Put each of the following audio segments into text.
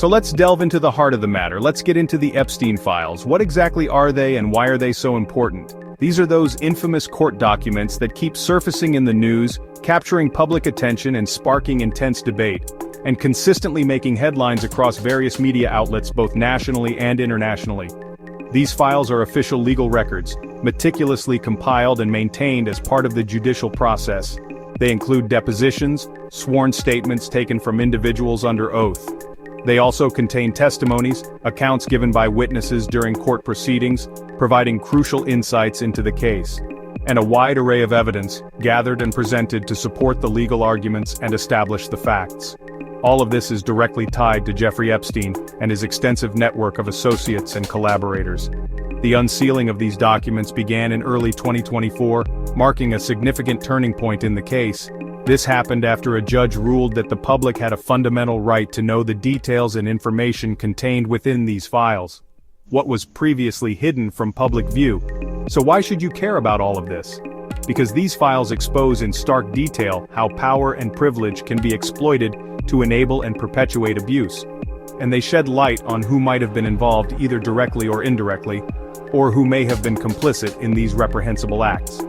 So let's delve into the heart of the matter. Let's get into the Epstein Files. What exactly are they and why are they so important? These are those infamous court documents that keep surfacing in the news, capturing public attention and sparking intense debate, and consistently making headlines across various media outlets both nationally and internationally. These files are official legal records, meticulously compiled and maintained as part of the judicial process. They include depositions, sworn statements taken from individuals under oath. They also contain testimonies, accounts given by witnesses during court proceedings, providing crucial insights into the case, and a wide array of evidence, gathered and presented to support the legal arguments and establish the facts. All of this is directly tied to Jeffrey Epstein and his extensive network of associates and collaborators. The unsealing of these documents began in early 2024, marking a significant turning point in the case. This happened after a judge ruled that the public had a fundamental right to know the details and information contained within these files, what was previously hidden from public view. So why should you care about all of this? Because these files expose in stark detail how power and privilege can be exploited to enable and perpetuate abuse. And they shed light on who might have been involved either directly or indirectly, or who may have been complicit in these reprehensible acts.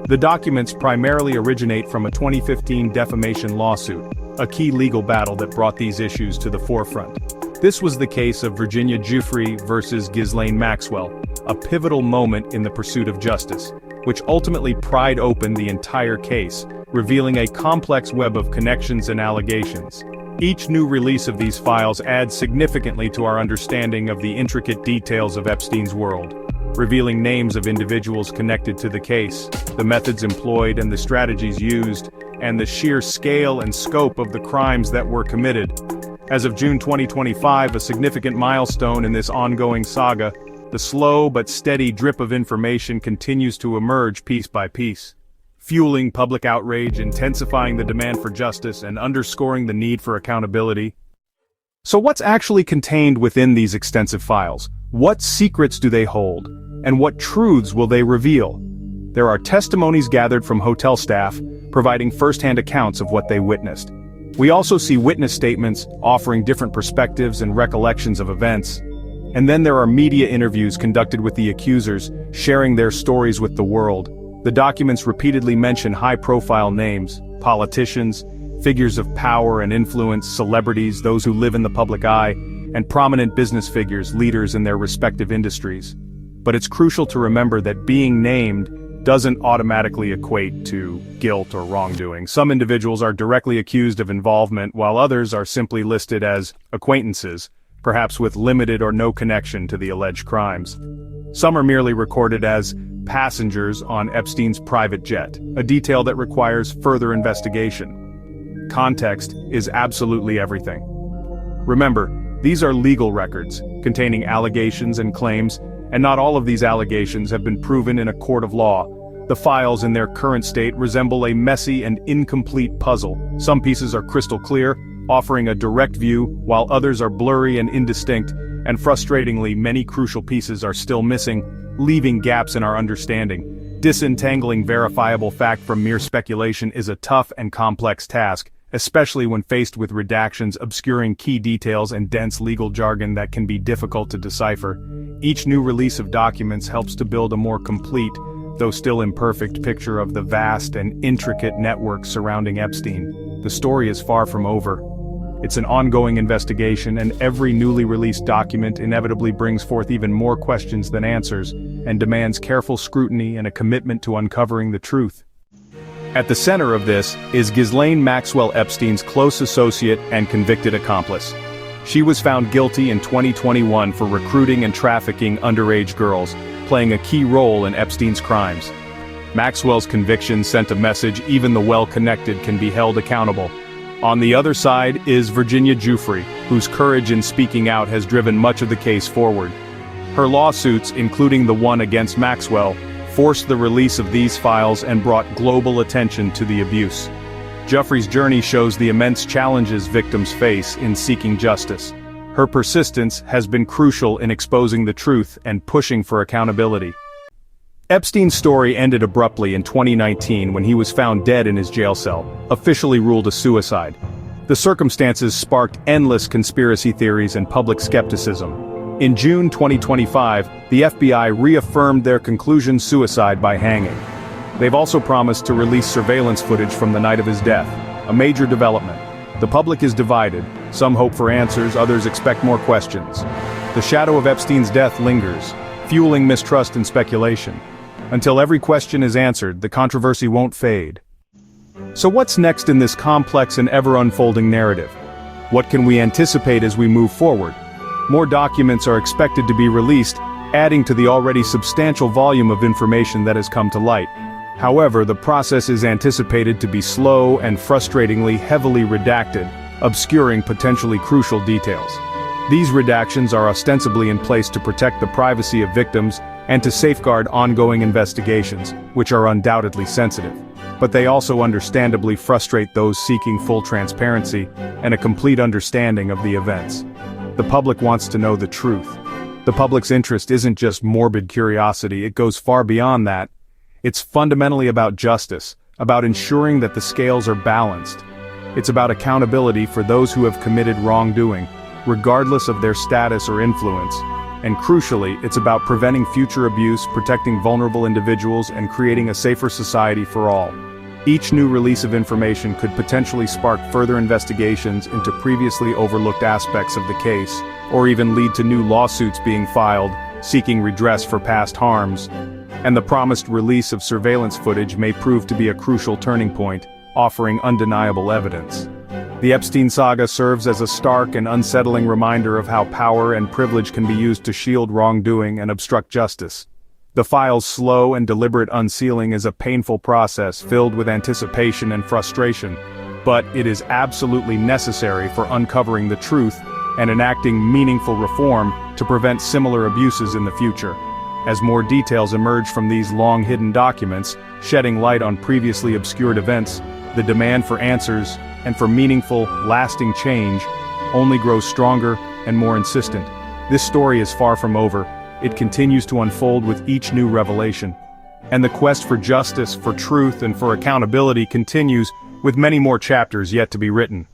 The documents primarily originate from a 2015 defamation lawsuit, a key legal battle that brought these issues to the forefront. This was the case of Virginia Giuffre versus Ghislaine Maxwell, a pivotal moment in the pursuit of justice, which ultimately pried open the entire case, revealing a complex web of connections and allegations. Each new release of these files adds significantly to our understanding of the intricate details of Epstein's world, revealing names of individuals connected to the case, the methods employed and the strategies used, and the sheer scale and scope of the crimes that were committed. As of June 2025, a significant milestone in this ongoing saga, the slow but steady drip of information continues to emerge piece by piece, fueling public outrage, intensifying the demand for justice, and underscoring the need for accountability. So what's actually contained within these extensive files? What secrets do they hold? And what truths will they reveal? There are testimonies gathered from hotel staff, providing first-hand accounts of what they witnessed. We also see witness statements, offering different perspectives and recollections of events. And then there are media interviews conducted with the accusers, sharing their stories with the world. The documents repeatedly mention high-profile names, politicians, figures of power and influence, celebrities, those who live in the public eye, and prominent business figures, leaders in their respective industries. But it's crucial to remember that being named doesn't automatically equate to guilt or wrongdoing. Some individuals are directly accused of involvement, while others are simply listed as acquaintances, perhaps with limited or no connection to the alleged crimes. Some are merely recorded as passengers on Epstein's private jet, a detail that requires further investigation. Context is absolutely everything. Remember, these are legal records, containing allegations and claims, and not all of these allegations have been proven in a court of law. The files in their current state resemble a messy and incomplete puzzle. Some pieces are crystal clear, offering a direct view, while others are blurry and indistinct, and frustratingly, many crucial pieces are still missing, leaving gaps in our understanding. Disentangling verifiable fact from mere speculation is a tough and complex task, especially when faced with redactions obscuring key details and dense legal jargon that can be difficult to decipher. Each new release of documents helps to build a more complete, though still imperfect, picture of the vast and intricate network surrounding Epstein. The story is far from over. It's an ongoing investigation, and every newly released document inevitably brings forth even more questions than answers, and demands careful scrutiny and a commitment to uncovering the truth. At the center of this is Ghislaine Maxwell Epstein's close associate and convicted accomplice. She was found guilty in 2021 for recruiting and trafficking underage girls, playing a key role in Epstein's crimes. Maxwell's conviction sent a message: even the well-connected can be held accountable. On the other side is Virginia Giuffre, whose courage in speaking out has driven much of the case forward. Her lawsuits, including the one against Maxwell, forced the release of these files and brought global attention to the abuse. Giuffre's journey shows the immense challenges victims face in seeking justice. Her persistence has been crucial in exposing the truth and pushing for accountability. Epstein's story ended abruptly in 2019 when he was found dead in his jail cell, officially ruled a suicide. The circumstances sparked endless conspiracy theories and public skepticism. In June 2025, the FBI reaffirmed their conclusion: suicide by hanging. They've also promised to release surveillance footage from the night of his death, a major development. The public is divided, some hope for answers, others expect more questions. The shadow of Epstein's death lingers, fueling mistrust and speculation. Until every question is answered, the controversy won't fade. So what's next in this complex and ever-unfolding narrative? What can we anticipate as we move forward? More documents are expected to be released, adding to the already substantial volume of information that has come to light. However, the process is anticipated to be slow and frustratingly heavily redacted, obscuring potentially crucial details. These redactions are ostensibly in place to protect the privacy of victims and to safeguard ongoing investigations, which are undoubtedly sensitive. But they also understandably frustrate those seeking full transparency and a complete understanding of the events. The public wants to know the truth. The public's interest isn't just morbid curiosity, it goes far beyond that. It's fundamentally about justice, about ensuring that the scales are balanced. It's about accountability for those who have committed wrongdoing, regardless of their status or influence. And crucially, it's about preventing future abuse, protecting vulnerable individuals, and creating a safer society for all. Each new release of information could potentially spark further investigations into previously overlooked aspects of the case, or even lead to new lawsuits being filed, seeking redress for past harms. And the promised release of surveillance footage may prove to be a crucial turning point, offering undeniable evidence. The Epstein saga serves as a stark and unsettling reminder of how power and privilege can be used to shield wrongdoing and obstruct justice. The file's slow and deliberate unsealing is a painful process filled with anticipation and frustration, but it is absolutely necessary for uncovering the truth and enacting meaningful reform to prevent similar abuses in the future. As more details emerge from these long-hidden documents, shedding light on previously obscured events, the demand for answers and for meaningful, lasting change only grows stronger and more insistent. This story is far from over. It continues to unfold with each new revelation. And the quest for justice, for truth, and for accountability continues, with many more chapters yet to be written.